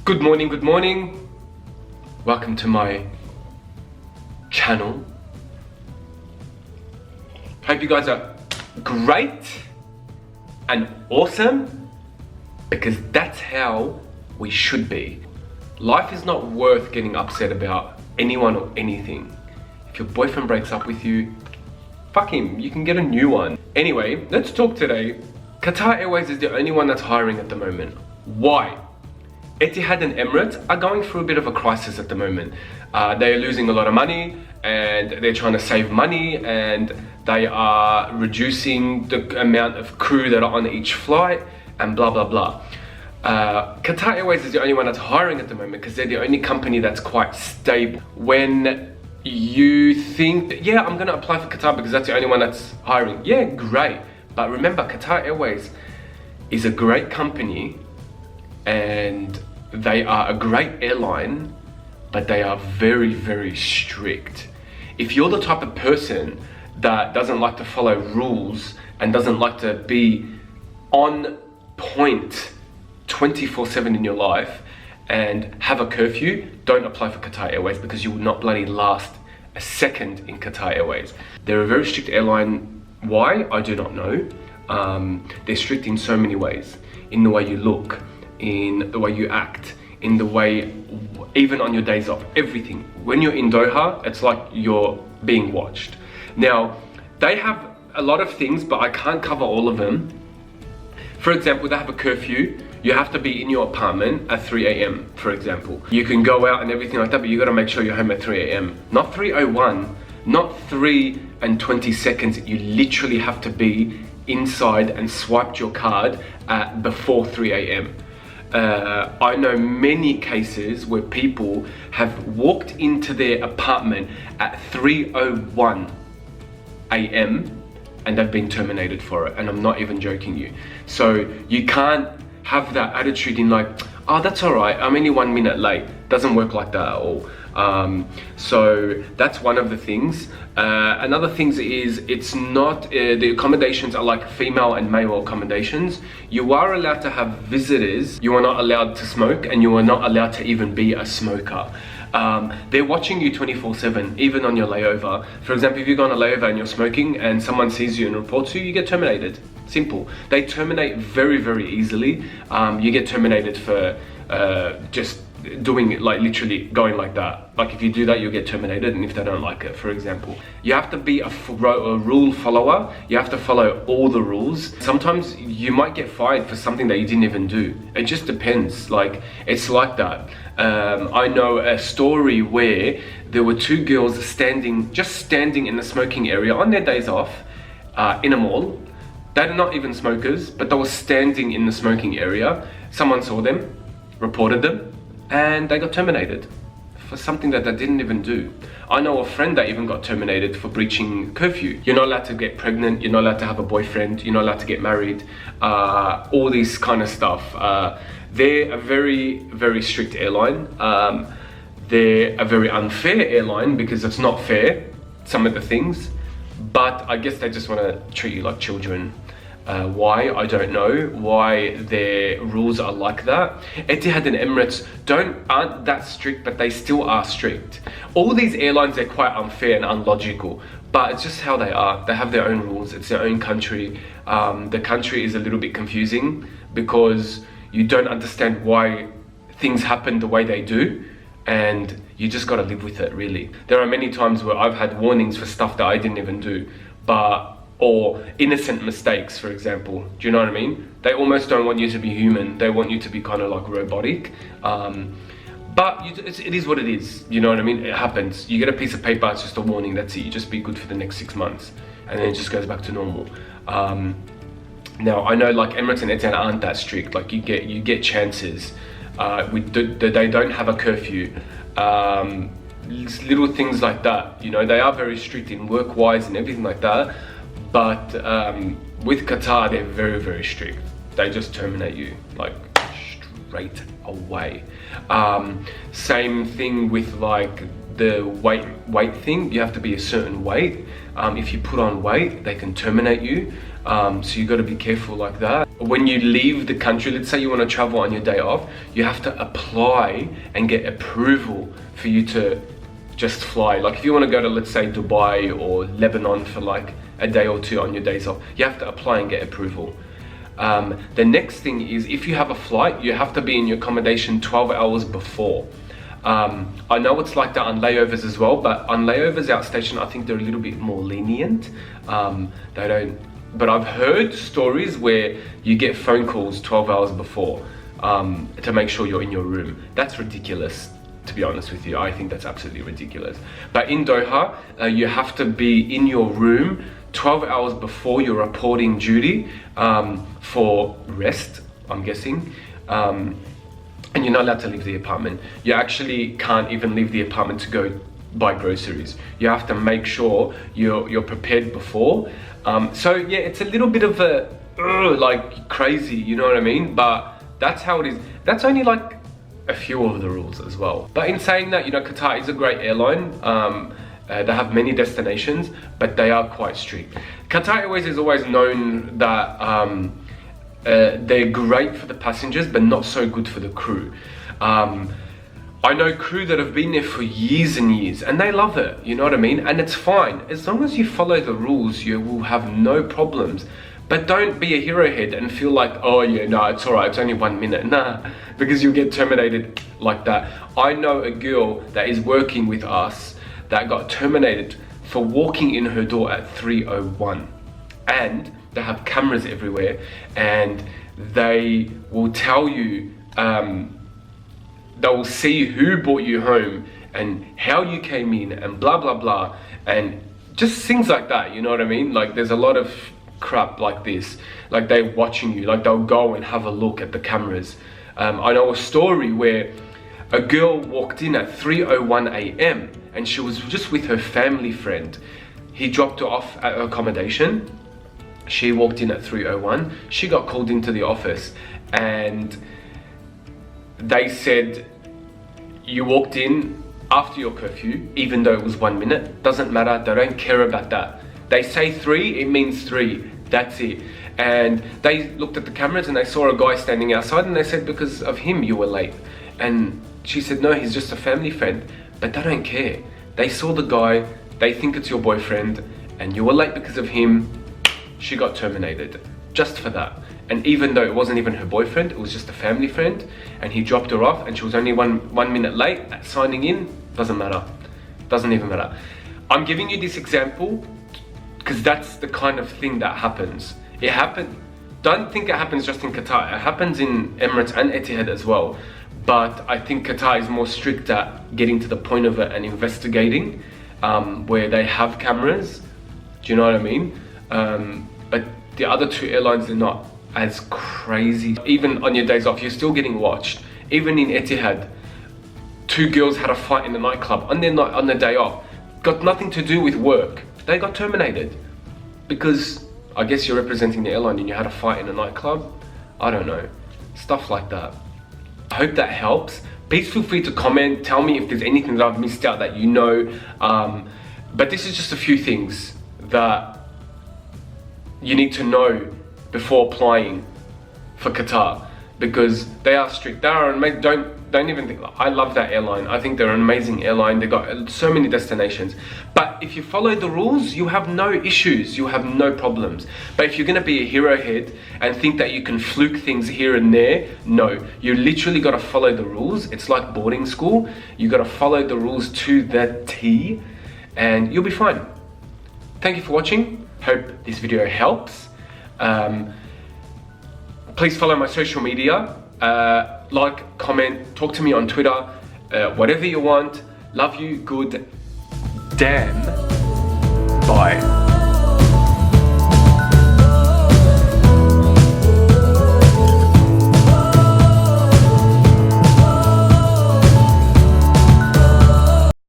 Good morning. Welcome to my channel. Hope you guys are great and awesome, because that's how we should be. Life is not worth getting upset about anyone or anything. If your boyfriend breaks up with you, fuck him, you can get a new one. Anyway, let's talk today. Qatar Airways is the only one that's hiring at the moment. Why? Etihad and Emirates are going through a bit of a crisis at the moment. They are losing a lot of money and they're trying to save money, and they are reducing the amount of crew that are on each flight and blah blah blah. Qatar Airways is the only one that's hiring at the moment because they're the only company that's quite stable. When you think that, yeah, I'm gonna apply for Qatar because that's the only one that's hiring, yeah, great. But remember, Qatar Airways is a great company and they are a great airline, but they are very, very strict. If you're the type of person that doesn't like to follow rules and doesn't like to be on point 24/7 in your life and have a curfew, don't apply for Qatar Airways because you will not bloody last a second in Qatar Airways. They're a very strict airline. Why? I do not know. They're strict in so many ways. In the way you look, in the way you act, in the way, even on your days off, everything. When you're in Doha, it's like you're being watched. Now, they have a lot of things, but I can't cover all of them. For example, they have a curfew. You have to be in your apartment at 3 a.m, for example. You can go out and everything like that, but you gotta make sure you're home at 3 a.m. Not 3:01, not 3:20. You literally have to be inside and swiped your card at before 3 a.m. I know many cases where people have walked into their apartment at 3:01 a.m. and they've been terminated for it, and I'm not even joking you. So you can't have that attitude in like, oh, that's all right, I'm only 1 minute late. Doesn't work like that at all. So that's one of the things. Another thing is, it's not, the accommodations are like female and male accommodations. You are allowed to have visitors. You are not allowed to smoke, and you are not allowed to even be a smoker. They're watching you 24/7, even on your layover. For example, if you go on a layover and you're smoking and someone sees you and reports you, you get terminated. Simple. They terminate very, very easily. You get terminated for just doing it, like literally going like that. Like if you do that, you'll get terminated, and if they don't like it, for example. You have to be a rule follower. You have to follow all the rules. Sometimes you might get fired for something that you didn't even do. It just depends. Like, it's like that. I know a story where there were two girls just standing in the smoking area on their days off in a mall. They're not even smokers, but they were standing in the smoking area. Someone saw them, reported them, and they got terminated for something that they didn't even do. I know a friend that even got terminated for breaching curfew. You're not allowed to get pregnant, you're not allowed to have a boyfriend, you're not allowed to get married, all this kind of stuff. They're a very, very strict airline. They're a very unfair airline because it's not fair, some of the things, but I guess they just want to treat you like children. Why? I don't know why their rules are like that. Etihad and Emirates aren't that strict, but they still are strict. All these airlines are quite unfair and unlogical, but it's just how they are. They have their own rules. It's their own country. The country is a little bit confusing because you don't understand why things happen the way they do, and you just gotta live with it, really. There are many times where I've had warnings for stuff that I didn't even do, or innocent mistakes, for example. Do you know what I mean? They almost don't want you to be human. They want you to be kind of like robotic. But it is what it is. You know what I mean? It happens. You get a piece of paper, it's just a warning, that's it. You just be good for the next 6 months, and then it just goes back to normal. Now, I know like Emirates and Etihad aren't that strict. Like you get chances. They don't have a curfew. Little things like that. You know, they are very strict in work-wise and everything like that. But with Qatar, they're very, very strict. They just terminate you like straight away. Same thing with like the weight thing. You have to be a certain weight. If you put on weight, they can terminate you. So you got to be careful like that. When you leave the country, let's say you want to travel on your day off, you have to apply and get approval for you to just fly. Like if you want to go to, let's say, Dubai or Lebanon for like a day or two on your days off, you have to apply and get approval. The next thing is, if you have a flight, you have to be in your accommodation 12 hours before. I know it's like that on layovers as well, but on layovers outstation, I think they're a little bit more lenient. They don't, but I've heard stories where you get phone calls 12 hours before to make sure you're in your room. That's ridiculous, to be honest with you. I think that's absolutely ridiculous. But in Doha, you have to be in your room 12 hours before your reporting duty for rest, I'm guessing. And you're not allowed to leave the apartment. You actually can't even leave the apartment to go buy groceries. You have to make sure you're prepared before. So yeah, it's a little bit of a like crazy, you know what I mean? But that's how it is. That's only like a few of the rules as well. But in saying that, you know, Qatar is a great airline. They have many destinations, but they are quite strict. Qatar Airways is always known that they're great for the passengers, but not so good for the crew. I know crew that have been there for years and years, and they love it, you know what I mean? And it's fine. As long as you follow the rules, you will have no problems. But don't be a hero head and feel like, oh yeah, no, it's all right, it's only 1 minute. Nah, because you'll get terminated like that. I know a girl that is working with us that got terminated for walking in her door at 3:01. And they have cameras everywhere, and they will tell you, they will see who brought you home and how you came in and blah blah blah, and just things like that, you know what I mean? Like there's a lot of crap like this, like they're watching you, like they'll go and have a look at the cameras. I know a story where a girl walked in at 3:01 a.m. and she was just with her family friend. He dropped her off at her accommodation. She walked in at 3:01. She got called into the office, and they said, you walked in after your curfew, even though it was 1 minute. Doesn't matter, they don't care about that. They say 3, it means 3, that's it. And they looked at the cameras and they saw a guy standing outside, and they said, because of him you were late. And she said, no, he's just a family friend. But they don't care. They saw the guy, they think it's your boyfriend, and you were late because of him. She got terminated just for that. And even though it wasn't even her boyfriend, it was just a family friend, and he dropped her off, and she was only one minute late at signing in. Doesn't matter. Doesn't even matter. I'm giving you this example because that's the kind of thing that happens. It happened. Don't think it happens just in Qatar. It happens in Emirates and Etihad as well. But I think Qatar is more strict at getting to the point of it and investigating, where they have cameras. Do you know what I mean? But the other two airlines are not as crazy. Even on your days off, you're still getting watched. Even in Etihad, 2 girls had a fight in the nightclub on their day off. Got nothing to do with work. They got terminated because I guess you're representing the airline and you had a fight in a nightclub. I don't know. Stuff like that. I hope that helps. Please feel free to comment. Tell me if there's anything that I've missed out that you know. But this is just a few things that you need to know before applying for Qatar, because they are strict. They are amazing. Don't even think. I love that airline. I think they're an amazing airline. They got so many destinations. But if you follow the rules, you have no issues. You have no problems. But if you're gonna be a hero head and think that you can fluke things here and there, no. You literally gotta follow the rules. It's like boarding school. You gotta follow the rules to the T, and you'll be fine. Thank you for watching. Hope this video helps. Please follow my social media. Like, comment, talk to me on Twitter, whatever you want. Love you, good, damn, bye.